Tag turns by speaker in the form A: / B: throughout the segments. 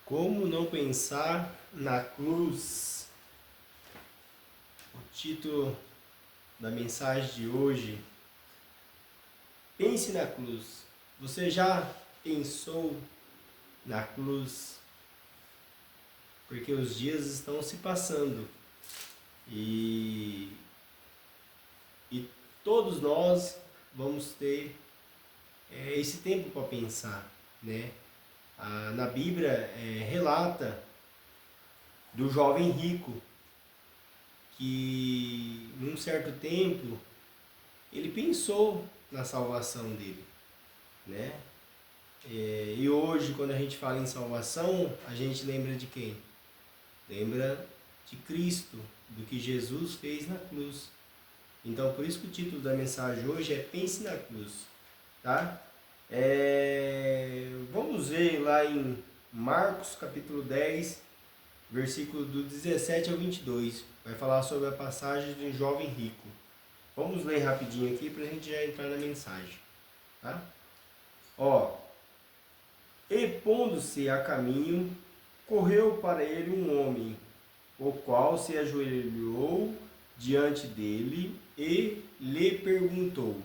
A: Como não pensar na cruz? O título da mensagem de hoje: Pense na cruz. Você já pensou na cruz? Porque os dias estão se passando e, e todos nós vamos ter esse tempo para pensar, né? Na Bíblia relata do jovem rico que num certo tempo ele pensou na salvação dele, né? E hoje, quando a gente fala em salvação, a gente lembra de quem? Lembra de Cristo, do que Jesus fez na cruz. Então, por isso que o título da mensagem hoje é Pense na Cruz, tá? Vamos ver lá em Marcos capítulo 10, versículo do 17 ao 22. Vai falar sobre a passagem de um jovem rico. Vamos ler rapidinho aqui para a gente já entrar na mensagem, tá? Ó, e pondo-se a caminho, correu para ele um homem, o qual se ajoelhou diante dele e lhe perguntou: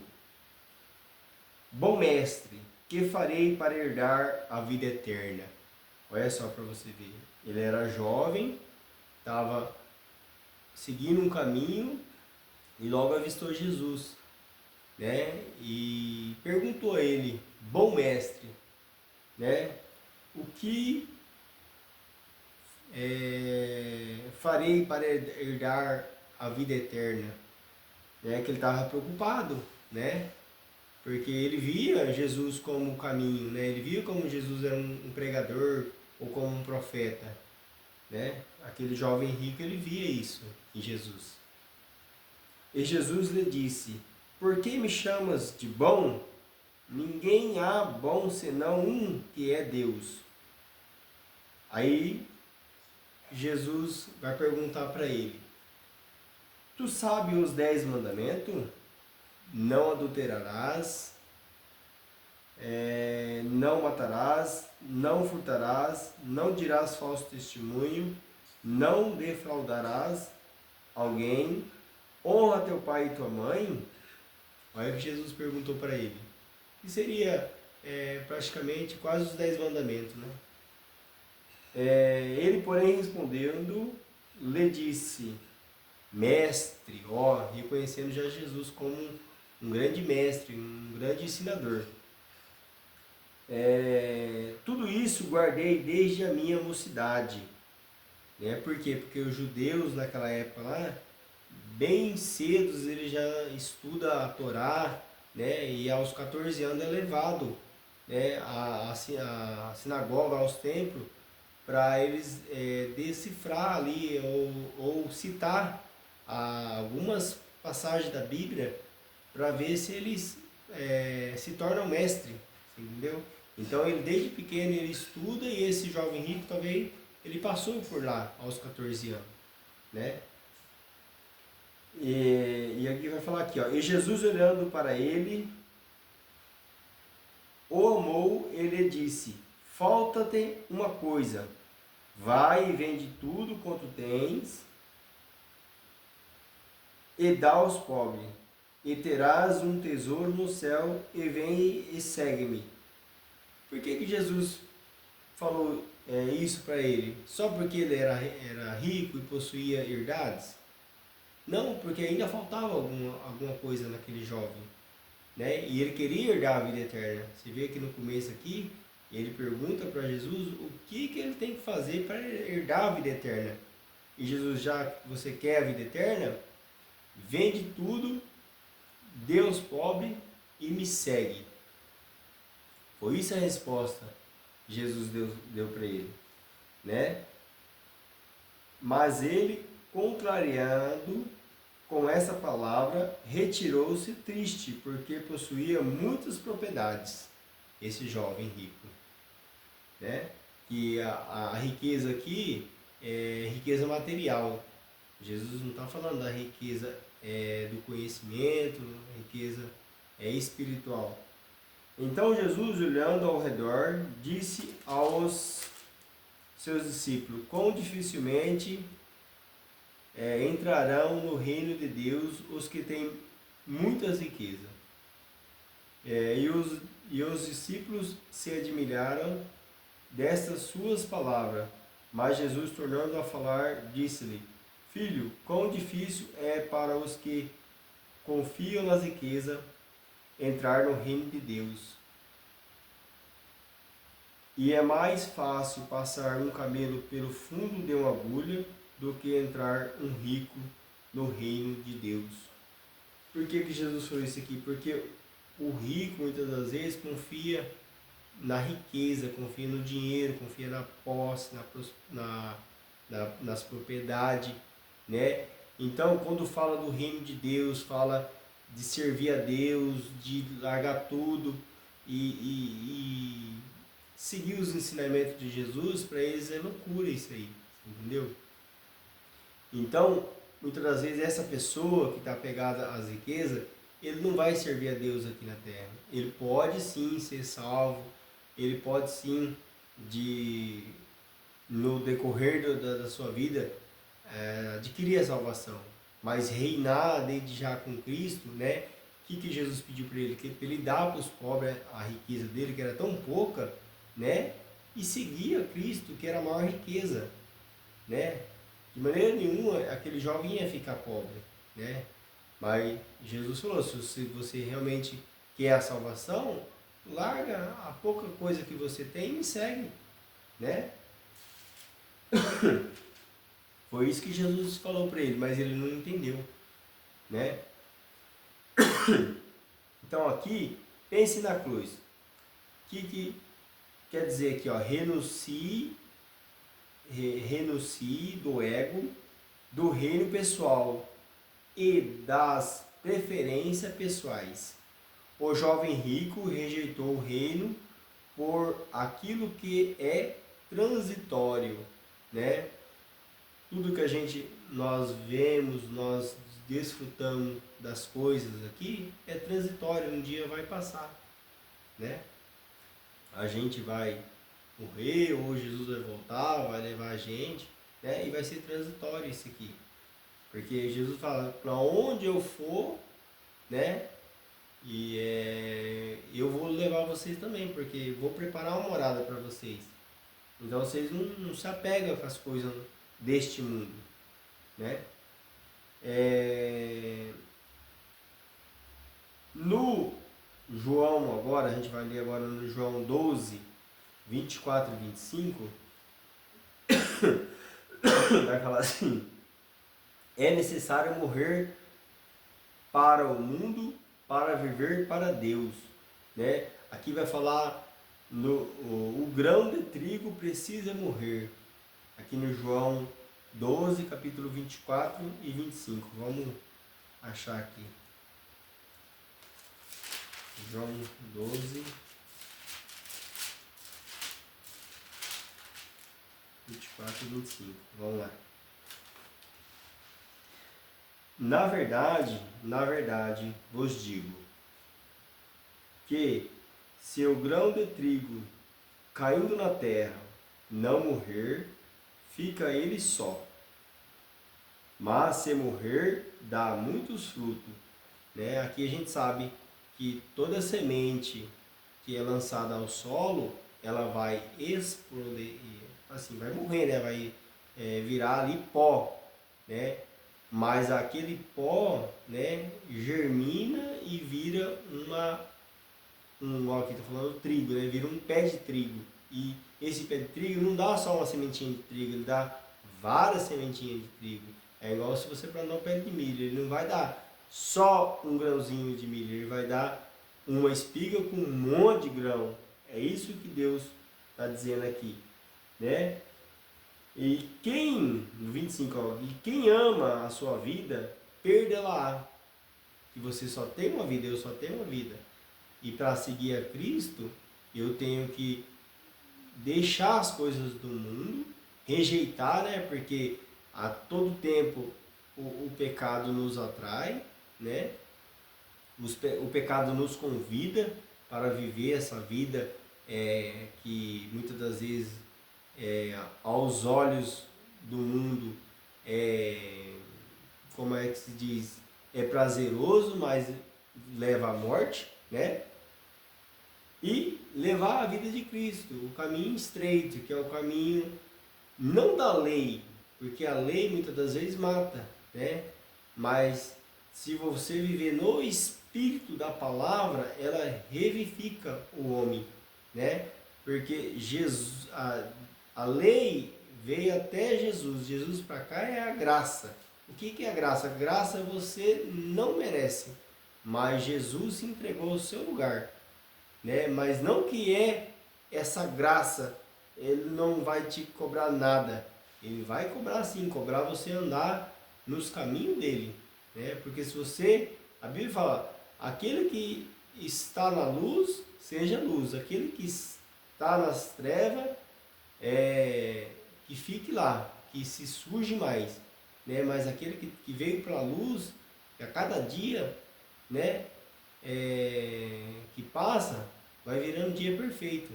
A: Bom mestre, que farei para herdar a vida eterna? Olha só para você ver. Ele era jovem, estava seguindo um caminho e logo avistou Jesus, né? E perguntou a ele: Bom mestre, né? O que farei para herdar a vida eterna? Né? Que ele estava preocupado, né? Porque ele via Jesus como um caminho, né? Ele via como Jesus era um pregador ou como um profeta, né? Aquele jovem rico, ele via isso em Jesus. E Jesus lhe disse: Por que me chamas de bom? Ninguém há bom senão um, que é Deus. Aí Jesus vai perguntar para ele: Tu sabe os 10 mandamentos? Não adulterarás, não matarás, não furtarás, não dirás falso testemunho, não defraudarás alguém, honra teu pai e tua mãe. Olha o que Jesus perguntou para ele. E seria praticamente quase os 10 mandamentos, né? Ele, porém, respondendo, lhe disse: Mestre, ó, reconhecendo já Jesus como um grande mestre, um grande ensinador. Tudo isso guardei desde a minha mocidade. Né? Por quê? Porque os judeus naquela época lá, bem cedos, eles já estudam a Torá, né? E aos 14 anos é levado, né? A sinagoga, aos templos, para eles decifrar ali ou citar algumas passagens da Bíblia para ver se eles se tornam mestre, entendeu? Então ele desde pequeno ele estuda e esse jovem rico talvez ele passou por lá aos 14 anos, né? E aqui vai falar aqui, ó, e Jesus olhando para ele, o amou, ele disse: Falta-te uma coisa, vai e vende tudo quanto tens e dá aos pobres, e terás um tesouro no céu, e vem e segue-me. Por que Jesus falou isso para ele? Só porque ele era rico e possuía herdades? Não, porque ainda faltava alguma coisa naquele jovem, né? E ele queria herdar a vida eterna. Você vê que no começo aqui, ele pergunta para Jesus o que ele tem que fazer para herdar a vida eterna. E Jesus, já que você quer a vida eterna, vende tudo, dê aos pobres e me segue. Foi isso a resposta que Jesus deu para ele, né? Mas ele, contrariando com essa palavra, retirou-se triste, porque possuía muitas propriedades, esse jovem rico, né? E a riqueza aqui é riqueza material. Jesus não está falando da riqueza do conhecimento, riqueza espiritual. Então Jesus, olhando ao redor, disse aos seus discípulos: quão dificilmente entrarão no reino de Deus os que têm muitas riquezas. E os discípulos se admiraram destas suas palavras. Mas Jesus, tornando a falar, disse-lhe: Filho, quão difícil é para os que confiam nas riquezas entrar no reino de Deus. E é mais fácil passar um camelo pelo fundo de uma agulha do que entrar um rico no reino de Deus. Por que Jesus falou isso aqui? Porque o rico, muitas das vezes, confia na riqueza, confia no dinheiro, confia na posse, nas propriedades, né? Então, quando fala do reino de Deus, fala de servir a Deus, de largar tudo e seguir os ensinamentos de Jesus, para eles é loucura isso aí, entendeu? Então, muitas das vezes, essa pessoa que está apegada às riquezas, ele não vai servir a Deus aqui na terra. Ele pode sim ser salvo, ele pode sim, no decorrer da sua vida, adquirir a salvação, mas reinar desde já com Cristo, né? O que Jesus pediu para ele? Que ele dar para os pobres a riqueza dele, que era tão pouca, né? E seguir a Cristo, que era a maior riqueza, né? De maneira nenhuma aquele jovem ia ficar pobre, né? Mas Jesus falou: se você realmente quer a salvação, larga a pouca coisa que você tem e me segue, né? Foi isso que Jesus falou para ele, mas ele não entendeu, né? Então aqui, pense na cruz. O que quer dizer aqui, ó? Renuncie do ego, do reino pessoal e das preferências pessoais. O jovem rico rejeitou o reino por aquilo que é transitório, né? Tudo que nós vemos, nós desfrutamos das coisas aqui é transitório, um dia vai passar, né? A gente vai morrer, ou Jesus vai voltar, vai levar a gente, né? E vai ser transitório isso aqui. Porque Jesus fala: para onde eu for, né? E eu vou levar vocês também, porque vou preparar uma morada para vocês. Então vocês não se apegam com as coisas deste mundo, né? No João agora, a gente vai ler agora no João 12, 24 e 25, vai falar assim: é necessário morrer para o mundo, para viver para Deus, né? Aqui vai falar o grão de trigo precisa morrer. Aqui no João 12, capítulo 24 e 25. Vamos achar aqui. João 12, 24 e 25. Vamos lá. Na verdade, vos digo que se o grão de trigo caindo na terra não morrer, fica ele só. Mas se morrer, dá muitos frutos, né? Aqui a gente sabe que toda semente que é lançada ao solo, ela vai explodir, assim, vai morrer, né? Vai virar ali pó, né? Mas aquele pó, né, germina e vira aqui tá falando trigo, né? Vira um pé de trigo. E esse pé de trigo não dá só uma sementinha de trigo, ele dá várias sementinhas de trigo. É igual se você plantar um pé de milho, ele não vai dar só um grãozinho de milho, ele vai dar uma espiga com um monte de grão. É isso que Deus está dizendo aqui, né? E no 25, ó, e quem ama a sua vida, perde-la. Que você só tem uma vida, eu só tenho uma vida. E para seguir a Cristo, eu tenho que deixar as coisas do mundo, rejeitar, né? Porque a todo tempo o pecado nos atrai, né? O pecado nos convida para viver essa vida que muitas das vezes aos olhos do mundo, como é que se diz, é prazeroso, mas leva à morte, né? E levar a vida de Cristo, o caminho estreito, que é o caminho não da lei, porque a lei muitas das vezes mata, né? Mas se você viver no espírito da palavra, ela revivifica o homem, né? Porque Jesus, a lei veio até Jesus. Jesus para cá é a graça. O que é a graça? A graça você não merece, mas Jesus se entregou ao seu lugar, né? Mas não que essa graça, ele não vai te cobrar nada. Ele vai cobrar sim, cobrar você andar nos caminhos dele, né? Porque se você, a Bíblia fala, aquele que está na luz, seja luz. Aquele que está nas trevas, que fique lá, que se surge mais, né? Mas aquele que veio para a luz, que a cada dia, né, que passa, vai virando dia perfeito,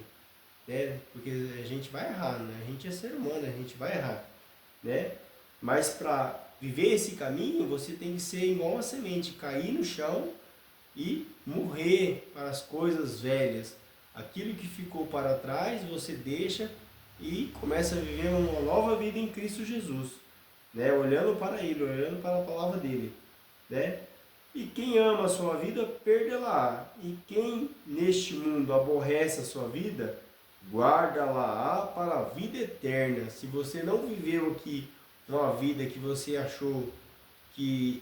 A: né? Porque a gente vai errar, né? A gente é ser humano, a gente vai errar, né? Mas para viver esse caminho, você tem que ser igual uma semente, cair no chão e morrer para as coisas velhas. Aquilo que ficou para trás, você deixa e começa a viver uma nova vida em Cristo Jesus, né? Olhando para Ele, olhando para a palavra dele, né? E quem ama a sua vida, perde-la. E quem neste mundo aborrece a sua vida, guarda-la para a vida eterna. Se você não viveu aqui uma vida que você achou que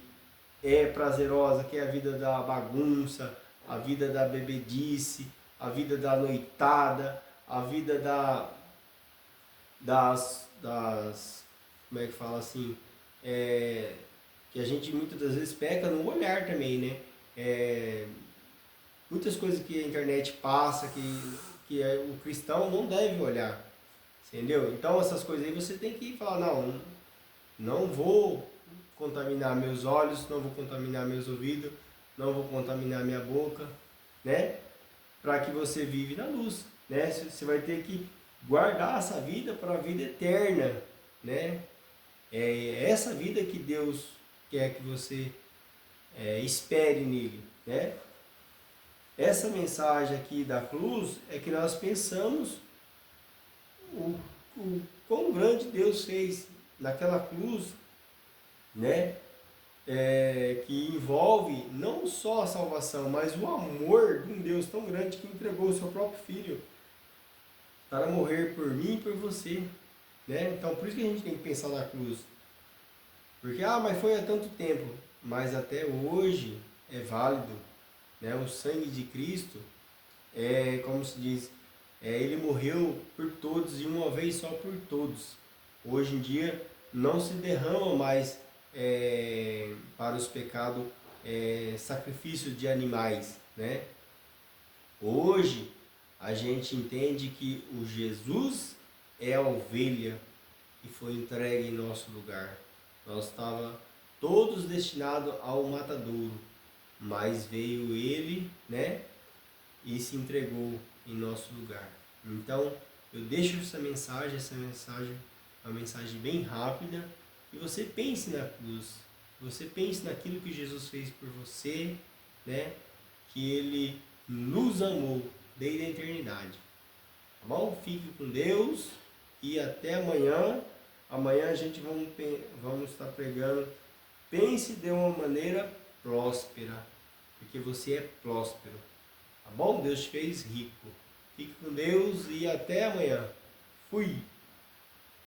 A: é prazerosa, que é a vida da bagunça, a vida da bebedice, a vida da noitada, a vida das como é que fala assim, que a gente muitas das vezes peca no olhar também, né? Muitas coisas que a internet passa, que o cristão não deve olhar, entendeu? Então essas coisas aí você tem que falar, não vou contaminar meus olhos, não vou contaminar meus ouvidos, não vou contaminar minha boca, né? Para que você vive na luz, né? Você vai ter que guardar essa vida para a vida eterna, né? É essa vida que Deus quer que você espere nele, né? Essa mensagem aqui da cruz é que nós pensamos o quão grande Deus fez naquela cruz, né? Que envolve não só a salvação, mas o amor de um Deus tão grande que entregou o seu próprio Filho para morrer por mim e por você, né? Então por isso que a gente tem que pensar na cruz. Porque, mas foi há tanto tempo, mas até hoje é válido, né? O sangue de Cristo como se diz, ele morreu por todos e uma vez só por todos. Hoje em dia não se derrama mais para os pecados sacrifícios de animais, né? Hoje a gente entende que o Jesus é a ovelha que foi entregue em nosso lugar. Nós estávamos todos destinados ao matadouro, mas veio ele, né, e se entregou em nosso lugar. Então, eu deixo essa mensagem é uma mensagem bem rápida, e você pense na cruz, você pense naquilo que Jesus fez por você, né, que ele nos amou desde a eternidade. Tá bom? Fique com Deus e até amanhã. Amanhã a gente vamos estar pregando. Pense de uma maneira próspera, porque você é próspero. Tá bom? Deus te fez rico. Fique com Deus e até amanhã. Fui!